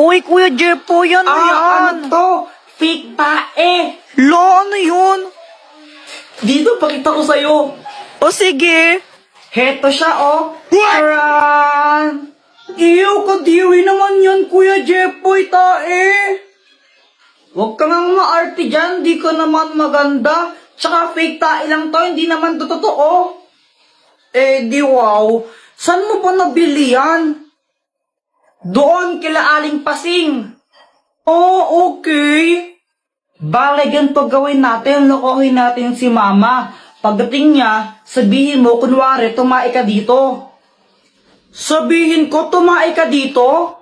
Uy, Kuya Jepoy, ano yan? Ano to? Fake tae. Lo, ano yun? Dito, pakita ko sa'yo. O sige. Heto siya, oh. Taran! Iyo, kadiri naman yan, Kuya Jepoy, tae. Huwag ka ngang maarte dyan, di ka naman maganda. Tsaka fake tae lang to, hindi naman to totoo. Eh, di wow. Saan mo pa nabili yan? Doon kila Aling Pasing. Oh, okay. Bale, ganito gawin natin, lokohin natin si Mama. Pagdating niya, sabihin mo, kunwari, tumae ka dito. Sabihin ko, tumae ka dito?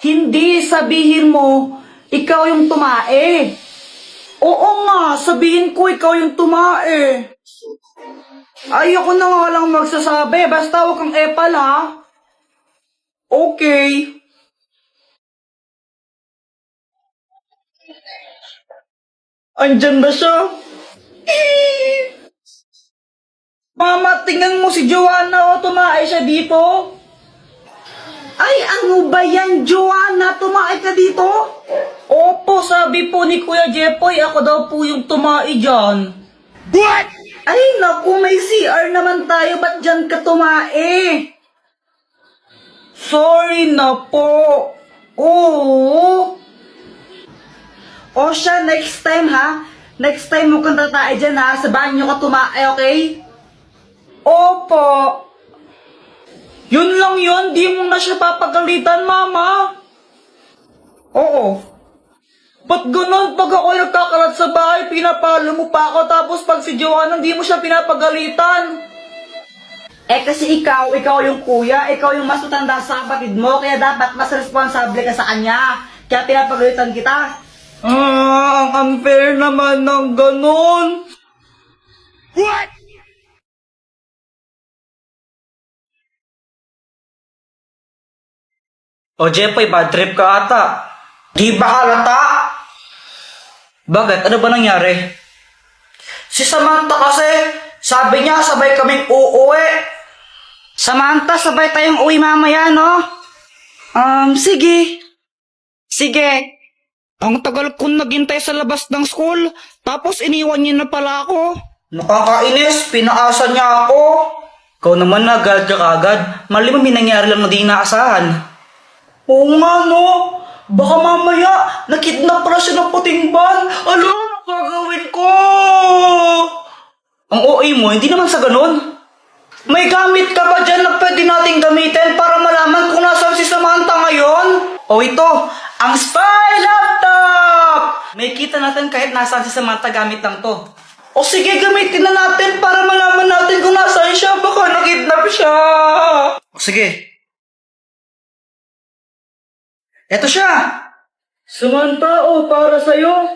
Hindi, sabihin mo, ikaw yung tumae. Oo nga, sabihin ko ikaw yung tumae. Ayoko na nga lang magsasabi, basta huwag kang epal ha. Okay. Andyan ba siya? Mama, tingnan mo si Joanna, o tumae siya dito. Ay, ano ba yan, Joanna? Tumae ka dito? Opo, sabi po ni Kuya Jepoy, ako daw po yung tumae dyan. What? Ay, naku, may CR naman tayo, ba't dyan ka tumae? Sorry na po. Oo. O siya, next time ha. Next time mo kang tatae dyan ha. Sa banyo ka tumae, okay? Opo. Yun lang yun, di mo na siya papagalitan, Mama. Oo. Ba't ganun? Pag ako nagkakalat sa bahay, pinapalo mo pa ako, tapos pag si Joanna, di mo siya pinapagalitan. Eh kasi ikaw yung kuya, ikaw yung mas matanda sa kapatid mo, kaya dapat mas responsable ka sa kanya. Kaya pinapagalitan kita. Ang unfair naman ng ganun. What? O Jepoy, bad trip ka ata. Di ba halata? Bakit? Ano ba nangyari? Si Samantha kasi, sabi niya sabay kaming uuwi. Samantha, sabay tayong uwi mamaya, no? Sige. Sige. Ang tagal kong naghintay sa labas ng school, tapos iniwan niya na pala ako. Nakakainis, pinaasa niya ako. Ikaw naman nagad ka kagad. Mali mo may nangyari lang na di inaasahan. Oo nga no, baka mamaya nakidnap pala siya ng puting ban. Alam, ano gagawin ko? Ang OA mo, hindi naman sa ganun. May gamit ka ba dyan na pwede nating gamitin para malaman kung nasaan si Samantha ngayon? O ito, ang spy laptop! May kita natin kahit nasaan si Samantha gamit lang to. O sige, gamitin na natin para malaman natin kung nasaan siya. Baka nakidnap siya. O sige. Eto siya! Samantha, para sa'yo.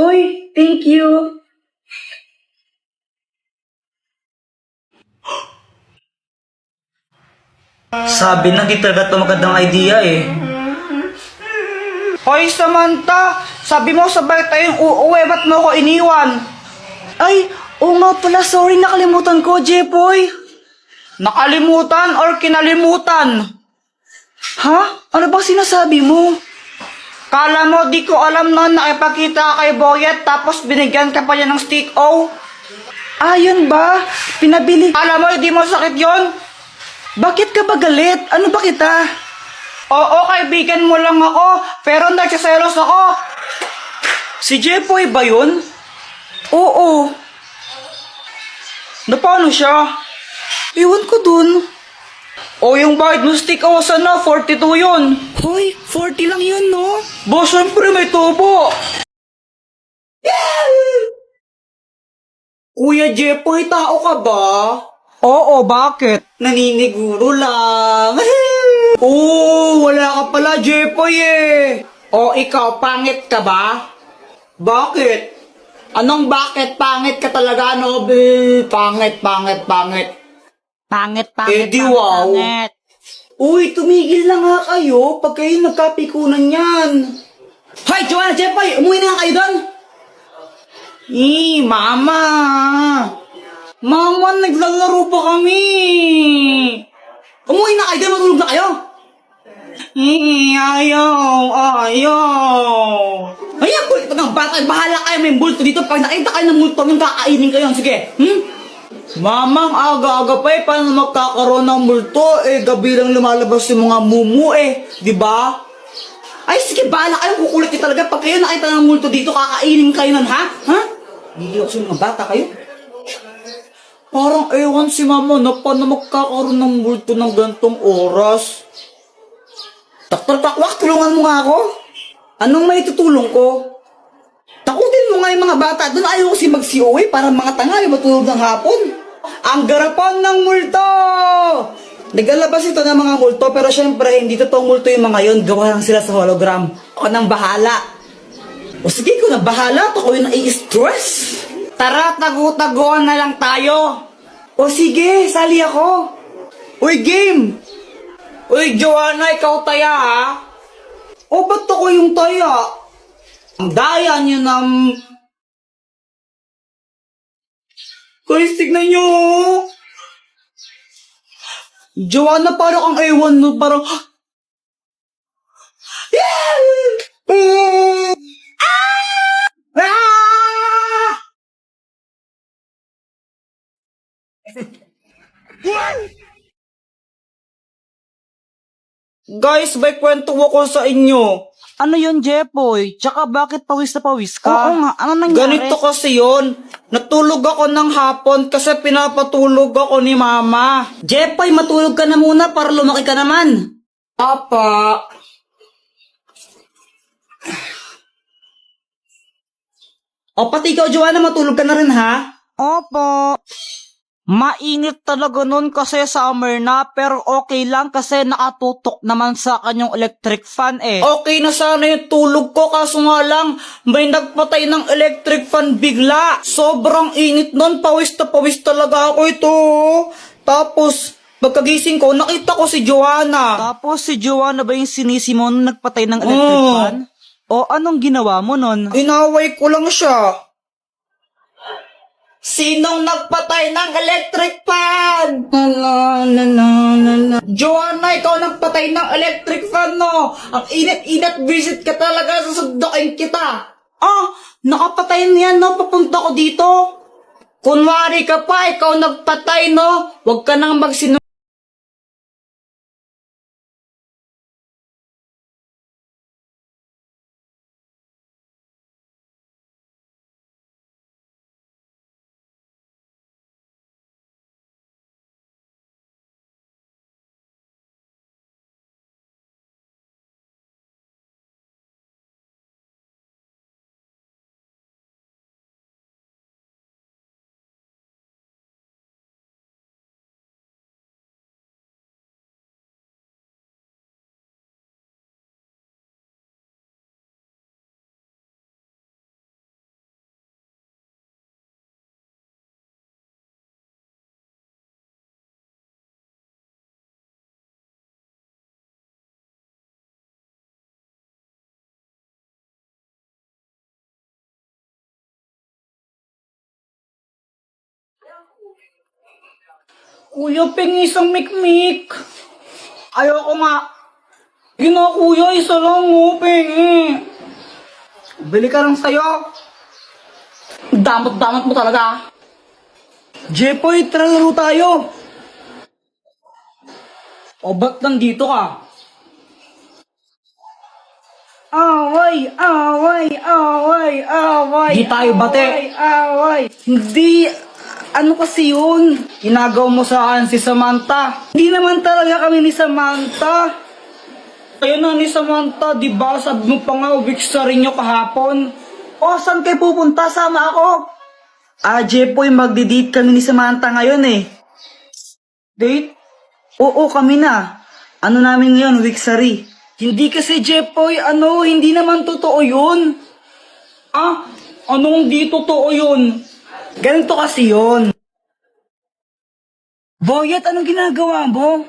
Uy, thank you. Sabi na di talaga ito magandang idea eh. Hoy Samantha, sabi mo sabay tayong uuwi, ba't mo ko iniwan? Ay, oo nga pala, sorry, nakalimutan ko, Jepoy. Nakalimutan or kinalimutan? Ha? Ano bang sinasabi mo? Kala mo di ko alam noon nakipagkita ka kay Boyet tapos binigyan ka pa niya ng stick O? Ah, yun ba? Pinabili. Kala mo hindi mo sakit yon? Bakit ka ba galit? Ano ba kita? Oo, kaibigan mo lang ako, pero nagsiselos ako. Si Jepoy ba yun? Oo. Na paano siya? Iwan ko dun. O yung bayad mo stick O sana, 42 yun. Hoy, 40 lang yun, no? Boss, syempre may tubo. Kuya Jepoy, tao ka ba? Oo, bakit? Naniniguro lang. Oo, wala ka pala, Jepoy eh. O ikaw, pangit ka ba? Bakit? Anong bakit? Pangit ka talaga, no? Pangit. Pangit, Eh, di wow. pangit. Uy, tumigil na nga kayo pag kayo nagkapikunan yan. Hoy, Joanna, Jepoy, umuwi na nga kayo doon. Mama. Mama, naglalaro pa kami. Umuwi na kayo doon, matulog na kayo. Ayaw. Ayan, kulit ng bata. Bahala kayo, may multo dito. Pag nakita kayo ng multo, yung kakainin kayo. Sige. Mamang, aga-aga pa paano magkakaroon ng multo? Gabi lang lumalabas yung mga mumu di ba? Ay, sige, bahala kayo. Kukulit kayo talaga. Pag kayo nakita ng multo dito, kakainin kayo nun, ha? Hindi ako sa mga bata kayo. Parang ewan si mama na paano magkakaroon ng multo ng gantong oras. Dr. Takwak, tulungan mo nga ako. Anong may tutulong ko? Takutin mo nga yung mga bata. Doon ayaw kasi mag-COA para mga tanga yung matulog ng hapon. Ang garapan ng multo! Naglalabas ito ng mga multo, pero syempre, hindi totoong multo yung mga yun. Gawa lang sila sa hologram. Ako nang bahala. O sige, ko na bahala. Ako yung nai-stress. Tara, tago-tagoan na lang tayo. O sige, sali ako. Uy, game! Uy, Joanna, ikaw taya ha? O ba't ako yung taya? Ang daya niyo ng... Guys, tignan nyo! Joanna, parang ang ewan no, parang... Guys, may kwento ako sa inyo. Ano yun, Jepoy? Tsaka bakit pawis na pawis ka? Oo nga, ano nangyari? Ganito kasi yun. Natulog ako ng hapon kasi pinapatulog ako ni mama. Jepoy, matulog ka na muna para lumaki ka naman. Apa. O pati ikaw, Joanna, matulog ka na rin, ha? Opo. Mainit talaga nun kasi summer na, pero okay lang kasi nakatutok naman sa kanyang electric fan Okay na sana yung tulog ko, kaso nga lang, may nagpatay ng electric fan bigla. Sobrang init nun, pawis talaga ako ito. Tapos, pagkagising ko, nakita ko si Joanna. Tapos si Joanna ba yung sinisi mo nung nagpatay ng electric fan? O anong ginawa mo nun? Inaway ko lang siya. Sinong nagpatay ng electric fan? Joanna, ikaw nagpatay ng electric fan, no? Ang init-init, visit ka talaga, susundukin kita. Nakapatay niyan, no? Papunta ko dito. Kunwari ka pa, ikaw nagpatay, no? Huwag ka nang magsinungaling. Kuya, pengi isang mikmik. Ayoko nga. Gina, kuya, isa lang mo, pengi. Bili ka lang sa'yo. Damot-damot mo talaga. Jepoy, tara laro tayo. O ba't nandito ka? Away, away, away, away. Di tayo bate. Away, away. Hindi, ano kasi yun? Inagaw mo sa akin si Samantha. Hindi naman talaga kami ni Samantha. Ayun na ni Samantha, di ba? Sabi mo pa nga, weeks na rin nyo kahapon. O, saan kayo pupunta? Sama ako. Jepoy, magdi-date kami ni Samantha ngayon eh. Date? Oo, kami na. Ano namin ngayon, Wixary. Hindi kasi, Jepoy, hindi naman totoo yun. Anong di totoo yun? Ganito kasi yun. Boyet, anong ginagawa mo?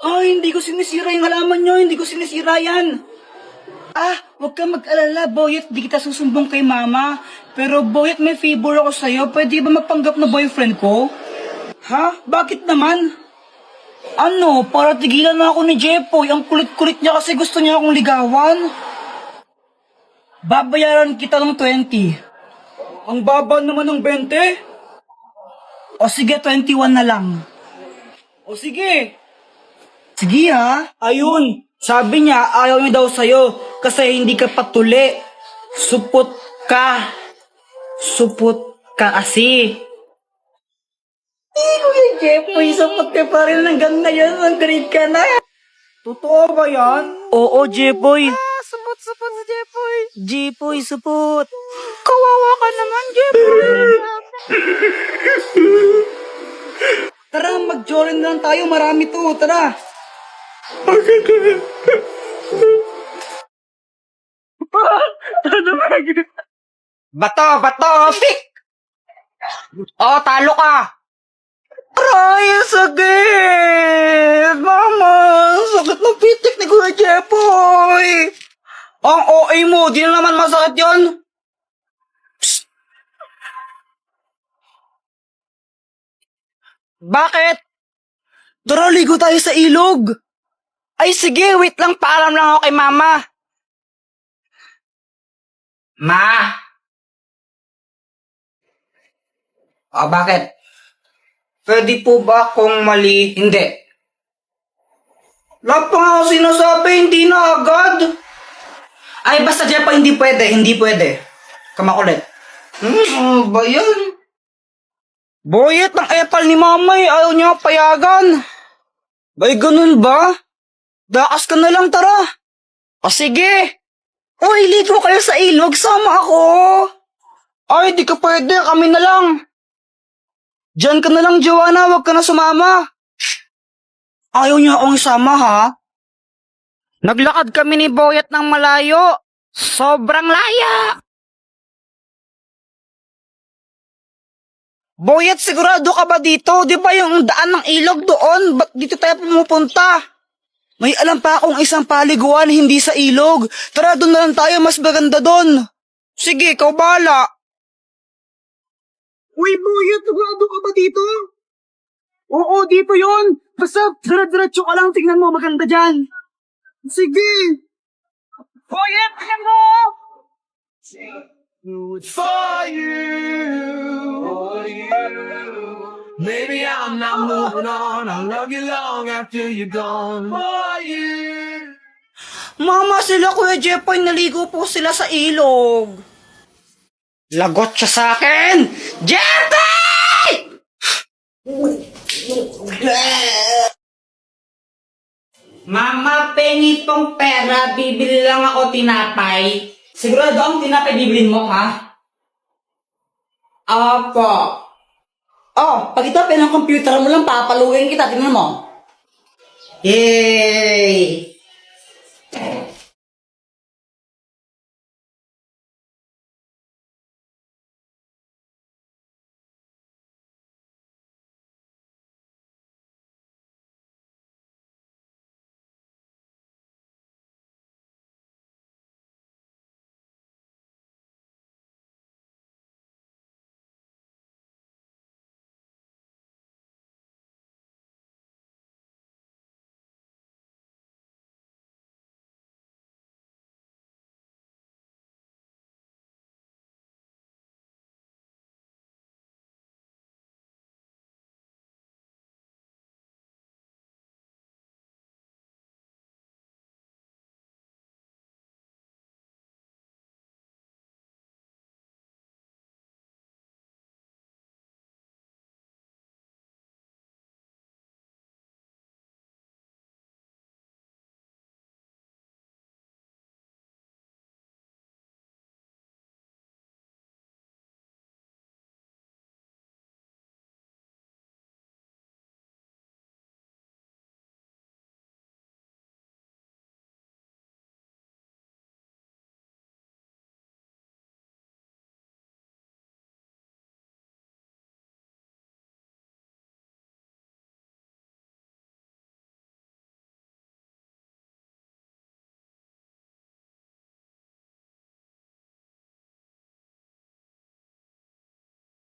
Hindi ko sinisira yung halaman nyo, hindi ko sinisira yan. Huwag kang mag-alala, Boyet, di kita susumbong kay Mama. Pero Boyet, may favor ako sa'yo. Pwede ba mapanggap na boyfriend ko? Ha? Bakit naman? Ano, para tigilan na ako ni Jepoy. Ang kulit-kulit niya kasi gusto niya akong ligawan. Babayaran kita ng 20. Ang baba naman ng 20. O sige, 21 na lang. O sige. Sige ha. Ayun, sabi niya ayaw niya daw sa'yo kasi hindi ka patuli. Supot ka. Supot ka kasi. Kuya Jepoy, supot ka pa rin hanggang ngayon. Ang grade ka na. Totoo ba yan? Oo, Jepoy. Supot si Jepoy. Jepoy, supot. Kawawa ka naman, Jepoy. Tara, mag-jorin na lang tayo. Marami to. Tara. Bato, pick! Oh, talo ka! Aray, ang sakit! Mama, ang sakit ng pitik ni Kuya Jepoy! Ang OA mo, di na naman masakit yon. Bakit? Tara, ligo tayo sa ilog! Ay sige, wait lang, paalam lang ako kay mama. Ma? Oh, bakit? Pwede po ba kung mali? Hindi. Lahat pa nga ako sinasabi, hindi na agad! Ay, basta Jepoy, hindi pwede. Kamakulit. Ba yan? Boyet ng epal ni mamay, ayaw niya payagan. Bay, ganun ba? Dakas ka na lang, tara! O sige. Uy, ligo kayo sa ilog, sama ako! Ay, di ka pwede, kami na lang. Diyan ka na lang, Joanna, wag ka na sumama. Ayaw niya akong isama, ha? Naglakad kami ni Boyet ng malayo. Sobrang laya. Boyet, sigurado ka ba dito? Di ba yung daan ng ilog doon? Ba't dito tayo pumupunta? May alam pa akong isang paliguan, hindi sa ilog. Tara, doon na lang tayo, mas maganda doon. Sige, ikaw bahala. Uy, Boyet, sigurado ka ba dito? Oo, dito yon. Basta, dire-diretso ka lang, tingnan mo, maganda dyan. Sige. Boyet, tingnan mo! For you. Maybe I'm not moving on. I'll love you long after you're gone. For you. Mama, sila Kuya Jepoy, naligo po sila sa ilog. Lagot siya sa akin. Jepoy! Mama, pengi pong pera. Bibili lang ako tinapay. Sigurado ang tinapay bibilin mo, ha? Opo. Oh, pag ito ng computer mo lang, papaluin kita, tingnan mo. Yay!